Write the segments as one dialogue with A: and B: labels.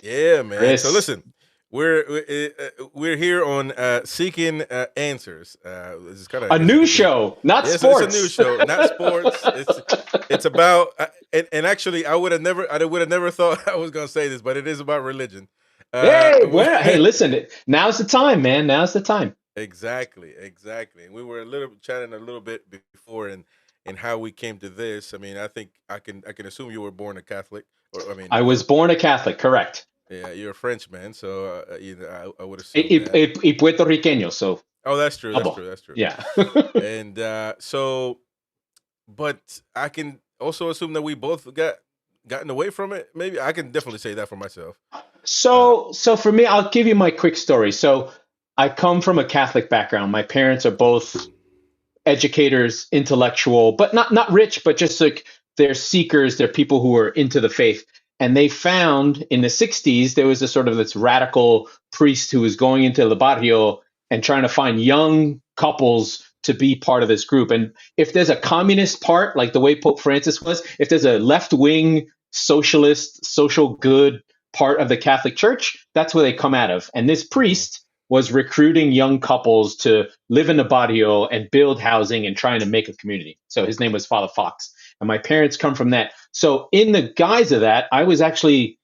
A: Yeah, man. So
B: Chris,
A: listen, we're here on seeking answers. This is kind of, I
B: a
A: guess you
B: new
A: could be.
B: show, not
A: Yeah, it's a new
B: sports.
A: show, not sports. It's about and actually I would have never thought I was gonna say this, but it is about religion.
B: Hey,
A: We-
B: well, hey, listen, now's the time, man. Now's the time.
A: exactly, exactly. And we were a little chatting a little bit before and how we came to this. I mean, I think I can assume you were born a Catholic, or I mean,
B: I was born a Catholic, correct.
A: yeah, you're a Frenchman, so I would assume that.
B: Y Puerto Riqueño, so
A: Oh, that's true. That's
B: double.
A: true. That's true.
B: Yeah.
A: And but I can also assume that we both gotten away from it. Maybe I can definitely say that for myself. Uh,
B: So for me, I'll give you my quick story. So I come from a Catholic background. My parents are both educators, intellectual, but not rich, but just like they're seekers, they're people who are into the faith. And they found in the 60s there was a sort of this radical priest who was going into the barrio and trying to find young couples to be part of this group. And if there's a communist part, like the way Pope Francis was, if there's a left wing socialist, social good part of the Catholic Church, that's where they come out of. And this
A: mhm.
B: priest was recruiting young couples to live in the barrio and build housing and trying to make a community. So his name was Father Fox. And my parents come from that. So in the guise of that, I was actually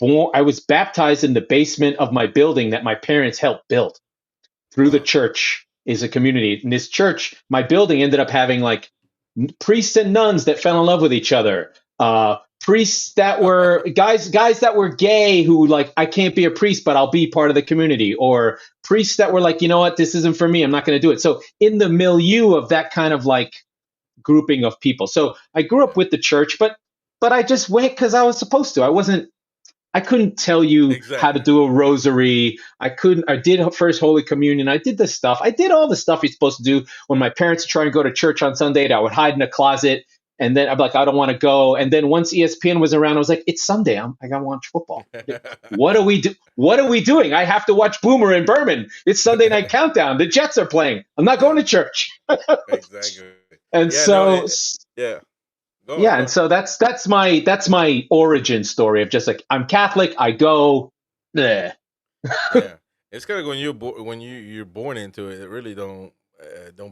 B: born, I was baptized in the basement of my building that my parents helped build through the
A: Wow.
B: church is a community. In this church, my building ended up having like priests and nuns that fell in love with each other. Priests that were guys that were gay who like I can't be a priest but I'll be part of the community, or priests that were like, you know what, this isn't for me, I'm not going to do it. So in the milieu of that kind of like grouping of people, so I grew up
A: Yeah.
B: with the church, but I just went because I was supposed to. I couldn't tell you how to
A: Exactly.
B: do a rosary. I couldn't. I did first Holy Communion. I did this stuff. I did all the stuff you're supposed to do when my parents were trying to go to church on Sunday. I would hide in a closet, and then I'd be like, I don't want to go. And then once ESPN was around, I was like, it's Sunday. I gotta watch football. What are we do? What are we doing? I have to watch Boomer and Berman. It's Sunday night countdown. The Jets are playing. I'm not going
A: Yeah.
B: to church.
A: Exactly.
B: And
A: Yeah. No.
B: so
A: Yeah. Go on.
B: yeah,
A: Go
B: and
A: on.
B: so that's my origin story of just like I'm Catholic, I go, bleh.
A: Yeah. It's kind of when when you're born into it. It really don't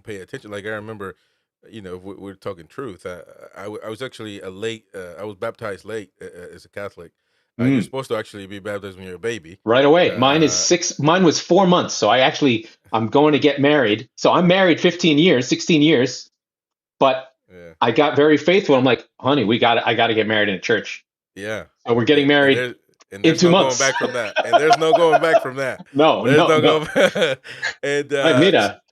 A: pay attention. Like I remember, if we're talking truth. I was actually a late. I was baptized late as a Catholic. You're
B: Mm,
A: supposed to actually be baptized when you're a baby.
B: right away. Mine is
A: Uh,
B: 6. Mine was 4 months. So I'm going to get married. So I'm married 15 years, 16 years, but
A: yeah.
B: I got very faithful. I'm like, honey, I got to get married in a church.
A: Yeah.
B: So we're getting
A: And
B: married in
A: there's
B: two
A: no going
B: months.
A: back from that. And there's no going back from that.
B: No,
A: There's
B: no,
A: no
B: no.
A: going back. And
B: Hey,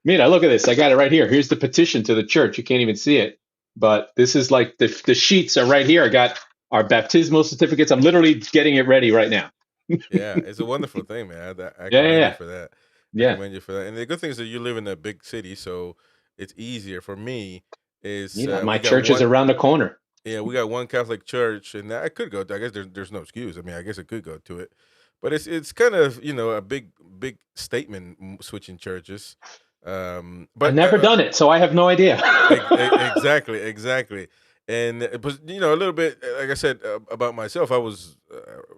B: Mira, look at this. I got it right here. Here's the petition to the church. You can't even see it, but this is like the sheets are right here. I got our baptismal certificates. I'm literally getting it ready right now.
A: yeah, it's a wonderful thing, man. I
B: Yeah, yeah,
A: commend you
B: yeah.
A: for that. I
B: Yeah.
A: commend you for that. And the good thing is that you live in a big city, so it's easier for me. Is
B: Mira, my
A: we got
B: church is
A: one?
B: around the corner.
A: Yeah, we got one Catholic church, and I could go. I guess there's no excuse. I mean, I guess I could go to it, but it's kind of a big statement switching churches.
B: I've
A: But
B: never done it, so I have no idea.
A: Exactly, exactly. And but a little bit, like I said about myself, I was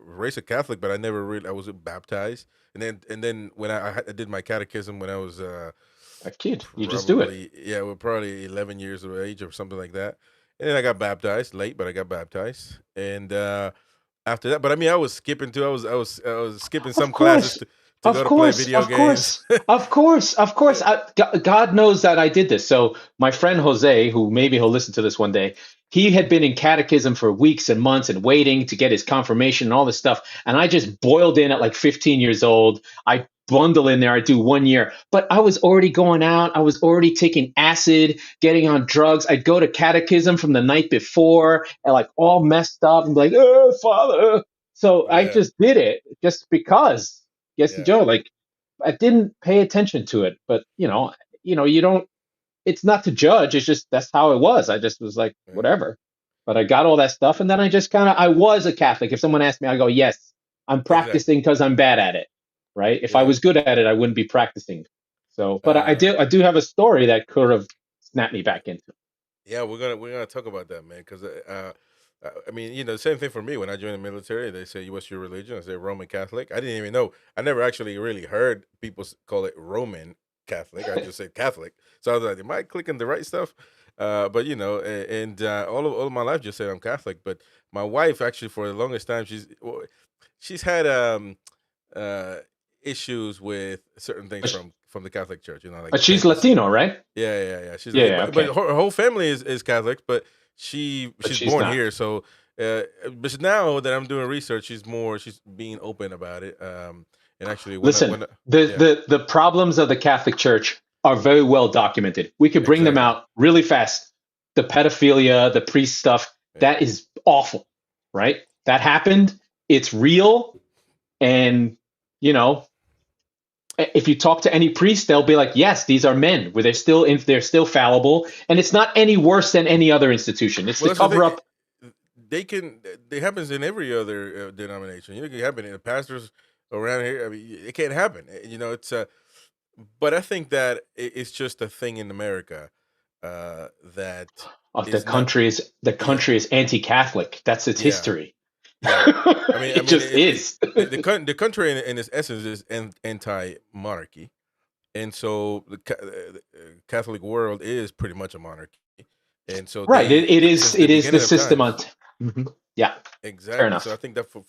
A: raised a Catholic, but I wasn't baptized. And then when I did my catechism when I was
B: A kid, you just do it.
A: probably well, probably 11 years of age or something like that. And then I got baptized late, but I got baptized. And after that, but I mean, I was skipping too. I was skipping
B: Of
A: some classes
B: course,
A: to go to play video
B: of
A: games.
B: course, of course, of course. God knows that I did this. So my friend Jose, who maybe he'll listen to this one day, he had been in catechism for weeks and months and waiting to get his confirmation and all this stuff. And I just boiled in at like 15 years old. I bundle in there. I do 1 year, but I was already going out. I was already taking acid, getting on drugs. I'd go to catechism from the night before and like all messed up and be like, oh, Father. So I
A: Yeah,
B: just did it just because. Yes,
A: yeah,
B: Joe. Like I didn't pay attention to it, but you don't. It's not to judge. It's just that's how it was. I just was like
A: yeah.
B: whatever. But I got all that stuff, and then I just kind of I was a Catholic. If someone asked me, I go yes. I'm
A: Exactly.
B: practicing because I'm bad at it, right? If I
A: Yeah.
B: was good at it, I wouldn't be practicing. So, but
A: Uh,
B: I do have a story that could have snapped me back into.
A: yeah, we're gonna talk about that, man, because I mean, same thing for me. When I joined the military, they say, "What's your religion?" I say Roman Catholic. I didn't even know. I never actually really heard people call it Roman Catholic. I just said Catholic. So I was like, "Am I clicking the right stuff?" But and all of my life just said I'm Catholic. But my wife actually, for the longest time, she's had uh issues with certain things
B: But,
A: from the Catholic Church. Like
B: but she's
A: things.
B: Latino, right?
A: Yeah, yeah, yeah. She's
B: Yeah, yeah,
A: but
B: okay.
A: her whole family is Catholic, but
B: But
A: she's
B: she's
A: born
B: not.
A: here, so but now that I'm doing research, she's being open about it. And actually,
B: Listen,
A: yeah,
B: the problems of the Catholic Church are very well documented. We could bring them
A: exactly,
B: out really fast. The pedophilia, the priest stuff,
A: yeah.
B: that is awful, right? That happened. It's real, and you know, if you talk to any priest, they'll be like, "Yes, these are men. Where they're still fallible, and it's not any worse than any other institution. It's
A: Well,
B: to
A: that's the
B: cover
A: thing.
B: up."
A: They can. It happens in every other denomination. It can happen in the pastors around here. I mean, it can't happen. It's but I think that it's just a thing in America that
B: Of
A: is not.
B: the
A: Yeah,
B: country is anti-Catholic. That's its
A: yeah,
B: history.
A: yeah. I
B: It
A: mean,
B: just is.
A: the country in its essence is anti-monarchy, and so the Catholic world is pretty much a monarchy, and so
B: Right.
A: since the
B: It is the
A: beginning of
B: system on.
A: times.
B: Mhm. Yeah. Fair
A: Exactly. So I
B: enough.
A: think that for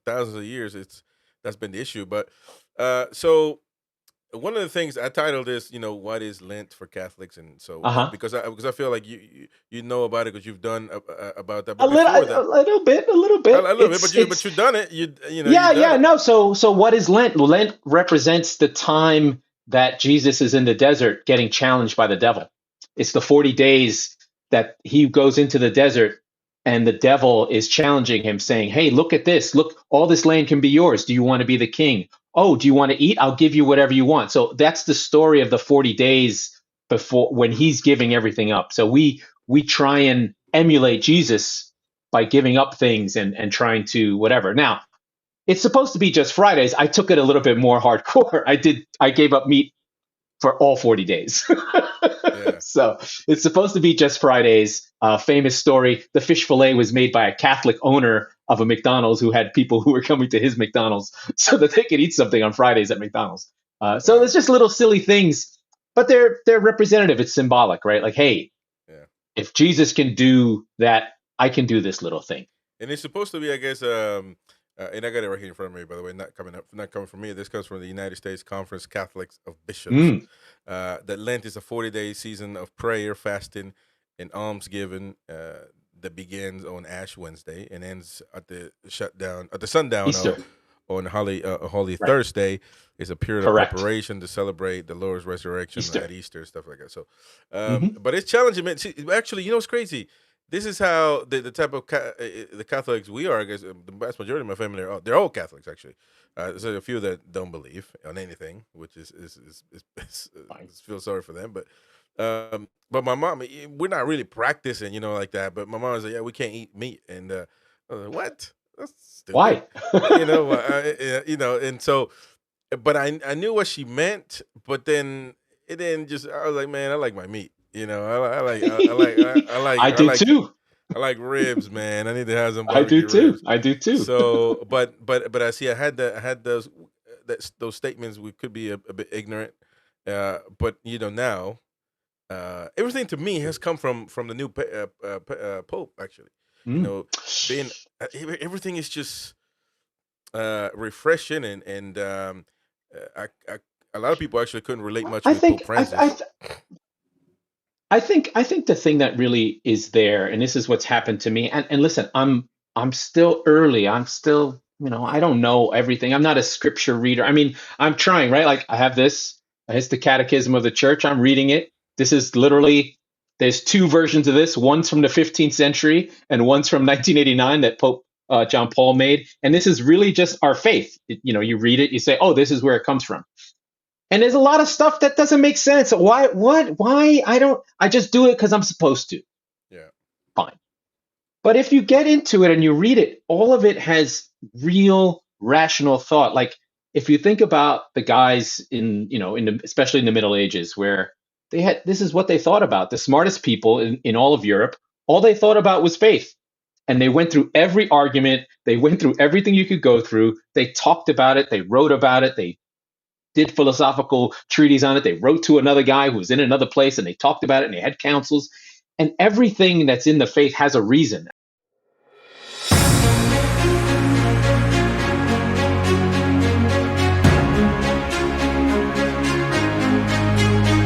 A: thousands of years, that's been the issue. But so one of the things I titled this, what is Lent for Catholics, and so
B: Uh huh.
A: because I feel like you know about it because you've done about that. But before
B: A
A: that,
B: little bit, a little
A: a
B: bit.
A: little bit, but you've done it. You
B: Yeah,
A: done
B: yeah.
A: it.
B: No. So what is Lent? Lent represents the time that Jesus is in the desert getting challenged by the devil. It's the 40 days that he goes into the desert and the devil is challenging him, saying, "Hey, look at this. Look, all this land can be yours. Do you want to be the king? Oh, do you want to eat? I'll give you whatever you want." So that's the story of the 40 days before when he's giving everything up. So we try and emulate Jesus by giving up things and trying to whatever. Now, it's supposed to be just Fridays. I took it a little bit more hardcore. I gave up meat for all 40 days.
A: Yeah.
B: So it's supposed to be just Fridays. Famous story: the fish fillet was made by a Catholic owner of a McDonald's who had people who were coming to his McDonald's so that they could eat something on Fridays at McDonald's. So it's
A: Wow.
B: just little silly things, but they're representative. It's symbolic, right? Like, hey,
A: Yeah.
B: if Jesus can do that, I can do this little thing.
A: And it's supposed to be, I guess, and I got it right here in front of me, by the way, not coming from me. This comes from the United States Conference Catholics of Bishops.
B: Mm,
A: That Lent is a 40-day season of prayer, fasting, and almsgiving that begins on Ash Wednesday and ends at the sundown
B: Easter,
A: on Holy
B: right?
A: Thursday. Is a period of
B: Correct.
A: preparation to celebrate the Lord's resurrection at
B: Easter.
A: Easter and stuff like that. So,
B: Hmm.
A: but it's challenging, man. See, actually, what's crazy? This is how the type of the Catholics we are. I guess the vast majority of my family they're all Catholics actually. There's a few that don't believe on anything, which
B: Fine.
A: feel sorry for them. But my mom, we're not really practicing, like that. But my mom was like, "Yeah, we can't eat meat," and I was like, "What? That's stupid,"
B: Why?
A: And so, but I knew what she meant, but then it didn't just. I was like, "Man, I like my meat."
B: I do too.
A: I like ribs, man. I need to have some
B: I do
A: barbecue
B: too.
A: ribs.
B: I do too.
A: So, but I see. I had those statements. We could be a bit ignorant, but now everything to me has come from the new pope. Actually, you
B: Mm.
A: know, being everything is just refreshing and a lot of people actually couldn't relate much
B: I
A: with Pope
B: think
A: Francis.
B: I think the thing that really is there, and this is what's happened to me. And listen, I'm still early. I'm still, I
A: Yeah,
B: don't know everything. I'm not a scripture reader. I mean, I'm trying, right? Like I have this. It's the Catechism of the Church. I'm reading it. This is literally there's two versions of this. One's from the 15th century, and one's from 1989 that Pope John Paul made. And this is really just our faith. You read it, you say, oh, this is where it comes from. And there's a lot of stuff that doesn't make sense. Why? What? Why? I don't. I just do it because I'm supposed to.
A: yeah,
B: Fine. But if you get into it and you read it, all of it has real rational thought. Like if you think about the guys especially in the Middle Ages, where they had this is what they thought about. The smartest people in all of Europe All they thought about was faith. And they went through every argument. They went through everything you could go through. They talked about it. They wrote about it. They did philosophical treatises on it. They wrote to another guy who was in another place and they talked about it and they had councils. And everything that's in the faith has a reason.